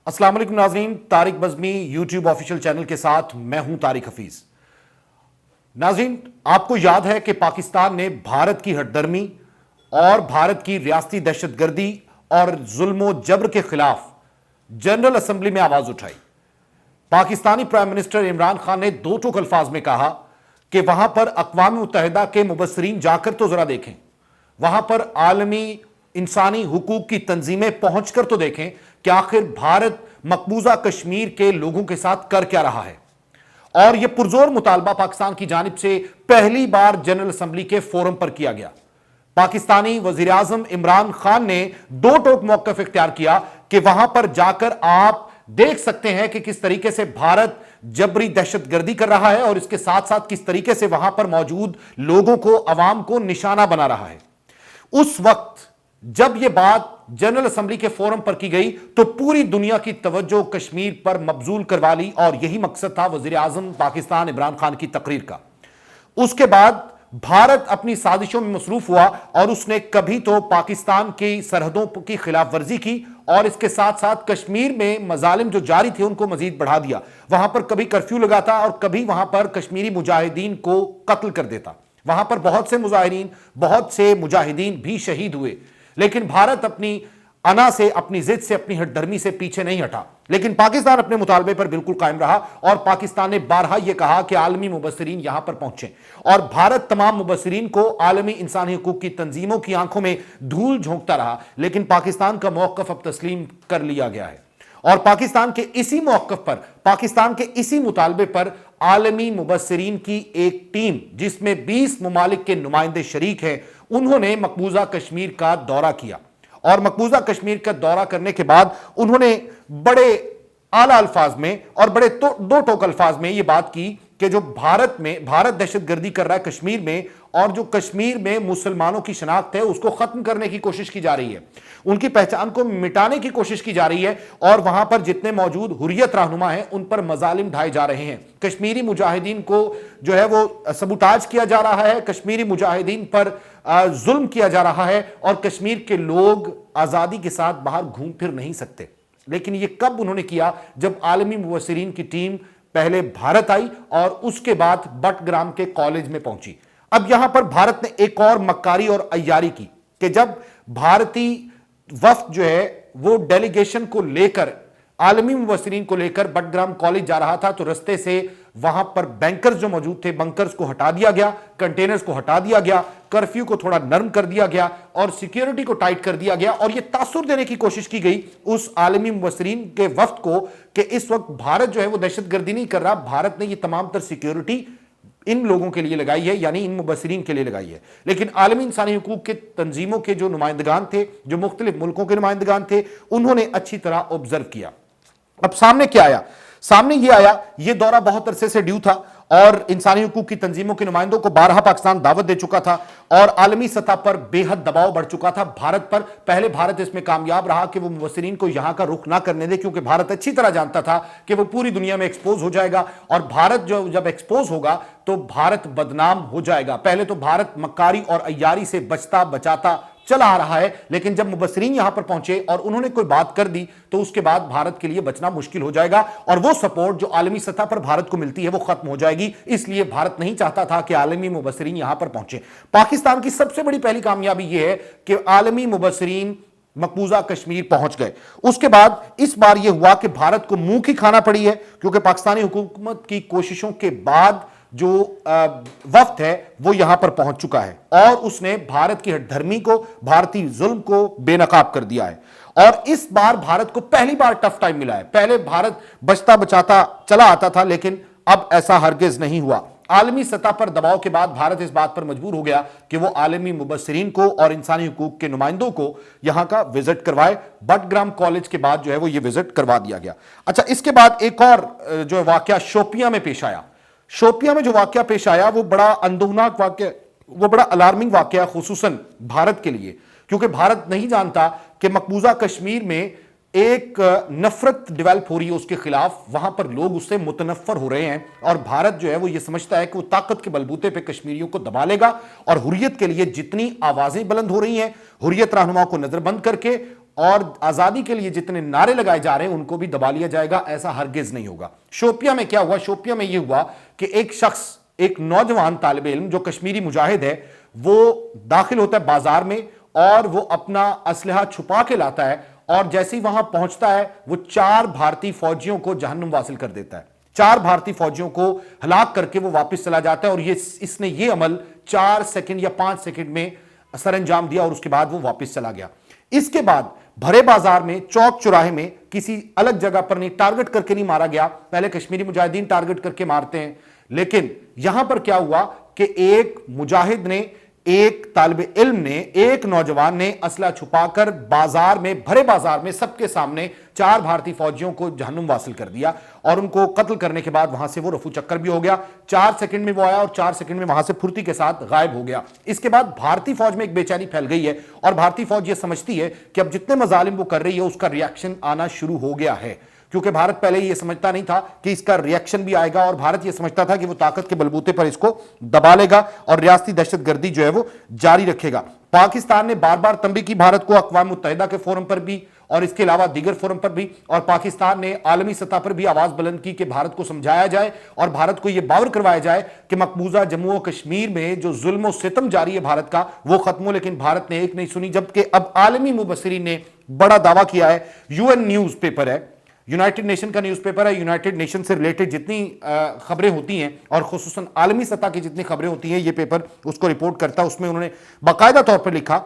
अस्सलाम वालेकुम नाज़रीन, Tariq Bazmee YouTube official channel के साथ मैं हूं तारिक हफीज। नाज़रीन, आपको याद है कि पाकिस्तान ने भारत की हठधर्मी और भारत की रियासती दहशतगर्दी और जुल्म जबर के खिलाफ जनरल असेंबली में आवाज उठाई। पाकिस्तानी प्राइम मिनिस्टर इमरान खान ने दो टोक अल्फाज में कहा कि वहां पर अक़वाम मुत्तहिदा के मुबस्सिरीन जाकर तो जरा देखें, वहां पर आलमी इंसानी हुकूक की तंजीमें पहुंचकर तो देखें कि आखिर भारत मकबूजा कश्मीर के लोगों के साथ कर क्या रहा है। और यह पुरजोर मुतालबा पाकिस्तान की जानिब से पहली बार जनरल असेंबली के फोरम पर किया गया। पाकिस्तानी वजीर आजम इमरान खान ने दो टोक मौक़िफ़ इख्तियार किया कि वहां पर जाकर आप देख सकते हैं कि किस तरीके से भारत जबरी दहशतगर्दी कर रहा है और इसके साथ साथ किस तरीके से वहां पर मौजूद लोगों को, अवाम को निशाना बना रहा है। उस वक्त जब यह बात जनरल असेंबली के फोरम पर की गई तो पूरी दुनिया की तवज्जो कश्मीर पर मबजूल करवा ली और यही मकसद था वजीर आजम पाकिस्तान इमरान खान की तकरीर का। उसके बाद भारत अपनी साजिशों में मसरूफ हुआ और उसने कभी तो पाकिस्तान की सरहदों की खिलाफ वर्जी की और इसके साथ साथ कश्मीर में मजालिम जो जारी थे उनको मजीद बढ़ा दिया। वहां पर कभी कर्फ्यू लगाता और कभी वहां पर कश्मीरी मुजाहिदीन को कत्ल कर देता। वहां पर बहुत से मुजाहिरीन, बहुत से मुजाहिदीन भी शहीद हुए। लेकिन भारत अपनी अना से, अपनी जिद से, अपनी हठधर्मी से पीछे नहीं हटा। लेकिन पाकिस्तान अपने मुतालबे पर बिल्कुल कायम रहा और पाकिस्तान ने बारहा यह कहा कि आलमी मुबस्सिरीन यहां पर पहुंचे और भारत तमाम मुबस्सिरीन को आलमी इंसानी हुकूक की तंजीमों की आंखों में धूल झोंकता रहा। लेकिन पाकिस्तान का मौक़िफ़ अब तस्लीम कर लिया गया है और पाकिस्तान के इसी मौक़िफ़ पर, पाकिस्तान के इसी मुतालबे पर आलमी मुबस्सिरीन की एक टीम जिसमें 20 मुमालिक के नुमाइंदे शरीक हैं, उन्होंने मकबूजा कश्मीर का दौरा किया और मकबूजा कश्मीर का दौरा करने के बाद उन्होंने बड़े आला अल्फाज में और बड़े दो टोक अल्फाज में यह बात की कि जो भारत दहशतगर्दी कर रहा है कश्मीर में और जो कश्मीर में मुसलमानों की शनाख्त है उसको खत्म करने की कोशिश की जा रही है, उनकी पहचान को मिटाने की कोशिश की जा रही है और वहां पर जितने मौजूद हुर्रियत रहनुमा हैं उन पर मजालिम ढाए जा रहे हैं। कश्मीरी मुजाहिदीन को जो है वो सबूताज किया जा रहा है, कश्मीरी मुजाहिदीन पर जुल्म किया जा रहा है और कश्मीर के लोग आजादी के साथ बाहर घूम फिर नहीं सकते। लेकिन यह कब उन्होंने किया? जब आलमी मुबस्सिरीन की टीम पहले भारत आई और उसके बाद बटग्राम के कॉलेज में पहुंची। अब यहां पर भारत ने एक और मक्कारी और अय्यारी की कि जब भारतीय वफ्द जो है वो डेलीगेशन को लेकर, आलमी मुबस्सिरीन को लेकर बटग्राम कॉलेज जा रहा था तो रस्ते से वहां पर बैंकर्स जो मौजूद थे, बंकर्स को हटा दिया गया, कंटेनर्स को हटा दिया गया, कर्फ्यू को थोड़ा नरम कर दिया गया और सिक्योरिटी को टाइट कर दिया गया और यह तासुर देने की कोशिश की गई उस आलमी मुबस्सिरीन के वफ्द को कि इस वक्त भारत जो है वो दहशतगर्दी नहीं कर रहा, भारत ने यह तमाम तर सिक्योरिटी इन लोगों के लिए लगाई है, यानी इन मुबस्सिरीन के लिए लगाई है। लेकिन आलमी इंसानी हुकूक के तंजीमों के जो नुमाइंदगान थे, जो मुख्तलिफ मुल्कों के नुमाइंदगान थे, उन्होंने अच्छी तरह ऑब्जर्व किया। अब सामने क्या आया? सामने ये आया, ये दौरा बहुत अरसे से ड्यू था और इंसानी हुकूक की तंजीमों के नुमाइंदों को बारहा पाकिस्तान दावत दे चुका था और आलमी सतह पर बेहद दबाव बढ़ चुका था भारत पर। पहले भारत इसमें कामयाब रहा कि वो मुबस्सिरीन को यहां का रुख ना करने दे, क्योंकि भारत अच्छी तरह जानता था कि वो पूरी दुनिया में एक्सपोज हो जाएगा और भारत जो जब एक्सपोज होगा तो भारत बदनाम हो जाएगा। पहले तो भारत मक्कारी और अय्यारी से बचता बचाता चला आ रहा है, लेकिन जब मुबस्सिरीन यहां पर पहुंचे और उन्होंने कोई बात कर दी तो उसके बाद भारत के लिए बचना मुश्किल हो जाएगा और वो सपोर्ट जो आलमी सतह पर भारत को मिलती है वो खत्म हो जाएगी। इसलिए भारत नहीं चाहता था कि आलमी मुबस्सिरीन यहां पर पहुंचे। पाकिस्तान की सबसे बड़ी पहली कामयाबी यह है कि आलमी मुबस्सिरीन मकबूजा कश्मीर पहुंच गए। उसके बाद इस बार यह हुआ कि भारत को मुंह की खाना पड़ी है, क्योंकि पाकिस्तानी हुकूमत की कोशिशों के बाद जो वफ्द है वो यहां पर पहुंच चुका है और उसने भारत की हठधर्मी को, भारतीय जुल्म को बेनकाब कर दिया है। और इस बार भारत को पहली बार टफ टाइम मिला है। पहले भारत बचता बचाता चला आता था, लेकिन अब ऐसा हरगिज नहीं हुआ। आलमी सतह पर दबाव के बाद भारत इस बात पर मजबूर हो गया कि वो आलमी मुबस्सिरीन को और इंसानी हुकूक के नुमाइंदों को यहां का विजिट करवाए। बटग्राम कॉलेज के बाद जो है वो ये विजिट करवा दिया गया। अच्छा, इसके बाद एक और जो वाकया शोपियां में पेश आया। शोपियां में जो वाकया पेश आया वो बड़ा अंदोहनाक वाकया, वो बड़ा अलार्मिंग वाकया खुसूसन भारत के लिए, क्योंकि भारत नहीं जानता कि मकबूजा कश्मीर में एक नफरत डेवलप हो रही है उसके खिलाफ, वहां पर लोग उससे मुतनफर हो रहे हैं और भारत जो है वो ये समझता है कि वो ताकत के बलबूते पे कश्मीरियों को दबा लेगा और हुर्रियत के लिए जितनी आवाजें बुलंद हो रही हैं, हुर्रियत रहनुमाओं को नजरबंद करके اور آزادی کے لیے جتنے نعرے لگائے جا رہے ہیں ان کو بھی دبا لیا جائے گا، ایسا ہرگز نہیں ہوگا۔ شوپیاں میں کیا ہوا؟ شوپیاں میں یہ ہوا کہ ایک شخص، ایک نوجوان طالب علم جو کشمیری مجاہد ہے، وہ داخل ہوتا ہے بازار میں اور وہ اپنا اسلحہ چھپا کے لاتا ہے، اور جیسے ہی وہاں پہنچتا ہے وہ 4 بھارتی فوجیوں کو جہنم واصل کر دیتا ہے، 4 بھارتی فوجیوں کو ہلاک کر کے وہ واپس چلا جاتا ہے، اور اس نے یہ عمل 4 سیکنڈ یا 5 سیکنڈ میں سر انجام دیا، اور اس کے بعد وہ واپس چلا گیا۔ اس کے بعد بھرے بازار میں، چوک چوراہے میں، کسی الگ جگہ پر نہیں، ٹارگٹ کر کے نہیں مارا گیا، پہلے کشمیری مجاہدین ٹارگٹ کر کے مارتے ہیں، لیکن یہاں پر کیا ہوا کہ ایک مجاہد نے، ایک طالب علم نے، ایک نوجوان نے اسلحہ چھپا کر بازار میں، بھرے بازار میں سب کے سامنے 4 بھارتی فوجیوں کو جہنم واصل کر دیا، اور ان کو قتل کرنے کے بعد وہاں سے وہ رفو چکر بھی ہو گیا۔ 4 سیکنڈ میں وہ آیا اور 4 سیکنڈ میں وہاں سے پھرتی کے ساتھ غائب ہو گیا۔ اس کے بعد بھارتی فوج میں ایک بے چینی پھیل گئی ہے، اور بھارتی فوج یہ سمجھتی ہے کہ اب جتنے مظالم وہ کر رہی ہے اس کا ریاکشن آنا شروع ہو گیا ہے، کیونکہ بھارت پہلے یہ سمجھتا نہیں تھا کہ اس کا ریاکشن بھی آئے گا، اور بھارت یہ سمجھتا تھا کہ وہ طاقت کے بلبوتے پر اس کو دبا لے گا اور ریاستی دہشت گردی جو ہے وہ جاری رکھے گا۔ پاکستان نے بار بار تنبیہ کی بھارت کو، اقوام متحدہ کے فورم پر بھی اور اس کے علاوہ دیگر فورم پر بھی، اور پاکستان نے عالمی سطح پر بھی آواز بلند کی کہ بھارت کو سمجھایا جائے اور بھارت کو یہ باور کروایا جائے کہ مقبوضہ جموں و کشمیر میں جو ظلم و ستم جاری ہے بھارت کا، وہ ختم ہو، لیکن بھارت نے ایک نہیں سنی، جبکہ اب عالمی مبصرین نے بڑا دعویٰ کیا ہے، UN نیوز پیپر ہے، یونائٹڈ نیشن کا نیوز پیپر ہے، یونائٹڈ نیشن سے ریلیٹڈ جتنی خبریں ہوتی ہیں اور خصوصاً عالمی سطح کی جتنی خبریں ہوتی ہیں یہ پیپر اس کو رپورٹ کرتا ہے۔ اس میں انہوں نے باقاعدہ طور پر لکھا،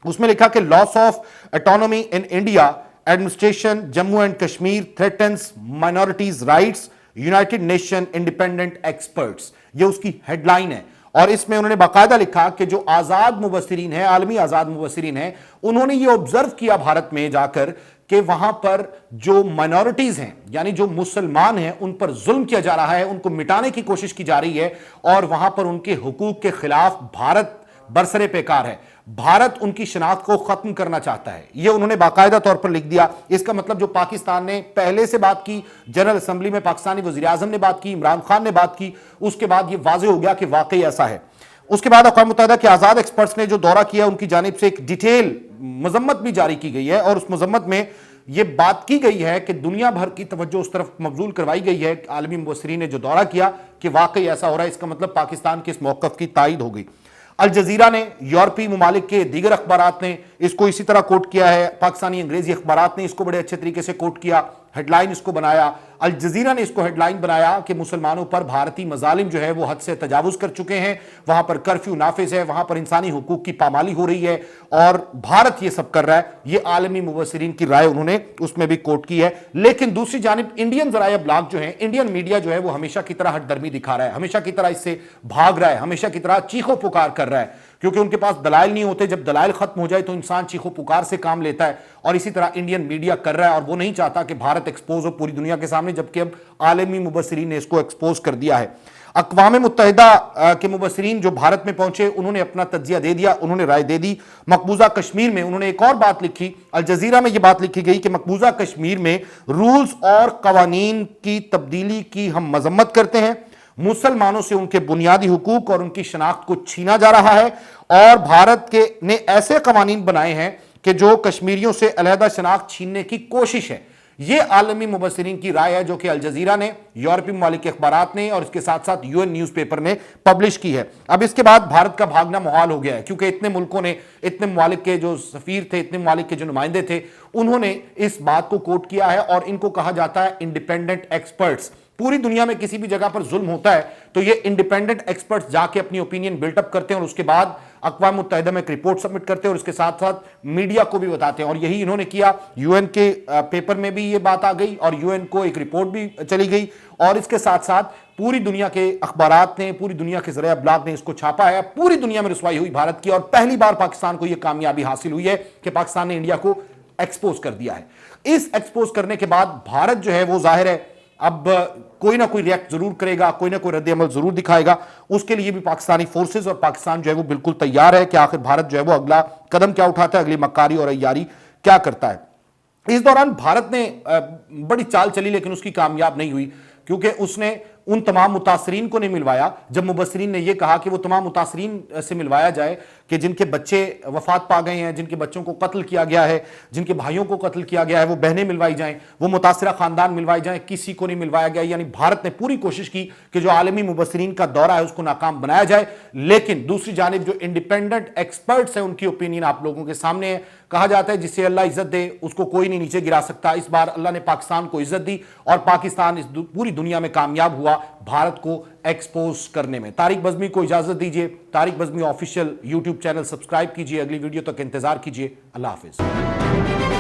اس میں لکھا کہ loss of autonomy in India administration Jammu and Kashmir threatens minorities rights united nation independent experts, یہ اس کی ہیڈ لائن ہے۔ اور اس میں انہوں نے باقاعدہ لکھا کہ جو آزاد مبصرین ہیں، عالمی آزاد مبصرین ہیں، انہوں نے یہ آبزرو کیا بھارت میں جا کر کہ وہاں پر جو مائنورٹیز ہیں، یعنی جو مسلمان ہیں، ان پر ظلم کیا جا رہا ہے، ان کو مٹانے کی کوشش کی جا رہی ہے، اور وہاں پر ان کے حقوق کے خلاف بھارت برسرے پیکار ہے، بھارت ان کی شناخت کو ختم کرنا چاہتا ہے، یہ انہوں نے باقاعدہ طور پر لکھ دیا۔ اس کا مطلب جو پاکستان نے پہلے سے بات کی، جنرل اسمبلی میں پاکستانی وزیر اعظم نے بات کی، عمران خان نے بات کی، اس کے بعد یہ واضح ہو گیا کہ واقعی ایسا ہے۔ اس کے بعد اقوام متحدہ کے آزاد ایکسپرٹس نے جو دورہ کیا، ان کی جانب سے ایک ڈیٹیل مذمت بھی جاری کی گئی ہے، اور اس مذمت میں یہ بات کی گئی ہے کہ دنیا بھر کی توجہ اس طرف مبذول کروائی گئی ہے، عالمی مبصرین نے جو دورہ کیا کہ واقعی ایسا ہو رہا ہے، اس کا مطلب پاکستان کے اس موقف کی تائید ہو گئی۔ الجزیرہ نے، یورپی ممالک کے دیگر اخبارات نے اس کو اسی طرح کوٹ کیا ہے، پاکستانی انگریزی اخبارات نے اس کو بڑے اچھے طریقے سے کوٹ کیا، ہیڈ لائن اس کو بنایا۔ الجزیرہ نے اس کو ہیڈ لائن بنایا کہ مسلمانوں پر بھارتی مظالم جو ہے وہ حد سے تجاوز کر چکے ہیں، وہاں پر کرفیو نافذ ہے، وہاں پر انسانی حقوق کی پامالی ہو رہی ہے، اور بھارت یہ سب کر رہا ہے۔ یہ عالمی مبصرین کی رائے انہوں نے اس میں بھی کوٹ کی ہے۔ لیکن دوسری جانب انڈین ذرائع ابلاغ جو ہیں، انڈین میڈیا جو ہے وہ ہمیشہ کی طرح ہٹ درمی دکھا رہا ہے، ہمیشہ کی طرح اس سے بھاگ رہا ہے، ہمیشہ کی طرح چیخو پکار کر رہا ہے، کیونکہ ان کے پاس دلائل نہیں ہوتے۔ جب دلائل ختم ہو جائے تو انسان چیخو پکار سے کام لیتا ہے، اور اسی طرح انڈین میڈیا کر رہا ہے، اور وہ نہیں چاہتا کہ بھارت ایکسپوز ہو پوری دنیا کے سامنے، جبکہ اب عالمی مبصرین نے اس کو ایکسپوز کر دیا ہے۔ اقوام متحدہ کے مبصرین جو بھارت میں پہنچے، انہوں نے اپنا تجزیہ دے دیا، انہوں نے رائے دے دی۔ مقبوضہ کشمیر میں انہوں نے ایک اور بات لکھی، الجزیرہ میں یہ بات لکھی گئی کہ مقبوضہ کشمیر میں رولز اور قوانین کی تبدیلی کی ہم مذمت کرتے ہیں، مسلمانوں سے ان کے بنیادی حقوق اور ان کی شناخت کو چھینا جا رہا ہے، اور بھارت نے ایسے قوانین بنائے ہیں کہ جو کشمیریوں سے علیحدہ شناخت چھیننے کی کوشش ہے۔ یہ عالمی مبصرین کی رائے ہے جو کہ الجزیرہ نے، یورپی ممالک کے اخبارات نے، اور اس کے ساتھ ساتھ UN نیوز پیپر نے پبلش کی ہے۔ اب اس کے بعد بھارت کا بھاگنا محال ہو گیا ہے، کیونکہ اتنے ملکوں نے، اتنے ممالک کے جو سفیر تھے، اتنے ممالک کے جو نمائندے تھے، انہوں نے اس بات کو کوٹ کیا ہے، اور ان کو کہا جاتا ہے انڈیپینڈنٹ ایکسپرٹس۔ پوری دنیا میں کسی بھی جگہ پر ظلم ہوتا ہے تو یہ انڈیپینڈنٹ ایکسپرٹس جا کے اپنی اوپینین بلٹ اپ کرتے ہیں، اور اس کے بعد اقوام متحدہ میں ایک رپورٹ سبمٹ کرتے ہیں، اور اس کے ساتھ ساتھ میڈیا کو بھی بتاتے ہیں، اور یہی انہوں نے کیا۔ UN کے پیپر میں بھی یہ بات آ گئی، اور UN کو ایک رپورٹ بھی چلی گئی، اور اس کے ساتھ ساتھ پوری دنیا کے اخبارات نے، پوری دنیا کے ذرائع ابلاغ نے اس کو چھاپا ہے۔ پوری دنیا میں رسوائی ہوئی بھارت کی، اور پہلی بار پاکستان کو یہ کامیابی حاصل ہوئی ہے کہ پاکستان نے انڈیا کو ایکسپوز کر دیا ہے۔ اس ایکسپوز کرنے کے بعد بھارت جو ہے وہ ظاہر ہے اب کوئی نہ کوئی ریاکٹ ضرور کرے گا، کوئی نہ کوئی رد عمل ضرور دکھائے گا۔ اس کے لیے بھی پاکستانی فورسز اور پاکستان جو ہے وہ بالکل تیار ہے کہ آخر بھارت جو ہے وہ اگلا قدم کیا اٹھاتا ہے، اگلی مکاری اور عیاری کیا کرتا ہے۔ اس دوران بھارت نے بڑی چال چلی، لیکن اس کی کامیاب نہیں ہوئی، کیونکہ اس نے उन तमाम मुतासरीन को नहीं मिलवाया जब मुबसरीन ने यह कहा कि वो तमाम मुतासरीन से मिलवाया जाए कि जिनके बच्चे वफात पा गए हैं, जिनके बच्चों को कत्ल किया गया है, जिनके भाइयों को कत्ल किया गया है, वो बहनें मिलवाई जाएं, वो मुतासरा खानदान मिलवाए जाएं, किसी को नहीं मिलवाया गया। यानी भारत ने पूरी कोशिश की कि जो आलमी मुबसरीन का दौरा है उसको नाकाम बनाया जाए। लेकिन दूसरी जानिब जो इंडिपेंडेंट एक्सपर्ट्स हैं उनकी ओपिनियन आप लोगों के सामने है। कहा जाता है जिसे अल्लाह इज्जत दे उसको कोई नहीं नीचे गिरा सकता। इस बार अल्लाह ने पाकिस्तान को इज्जत दी और पाकिस्तान इस पूरी दुनिया में कामयाब हुआ भारत को एक्सपोज करने में। तारिक बज़मी को इजाजत दीजिए। Tariq Bazmi official YouTube channel subscribe कीजिए। अगली वीडियो तक इंतजार कीजिए। अल्लाह हाफिज।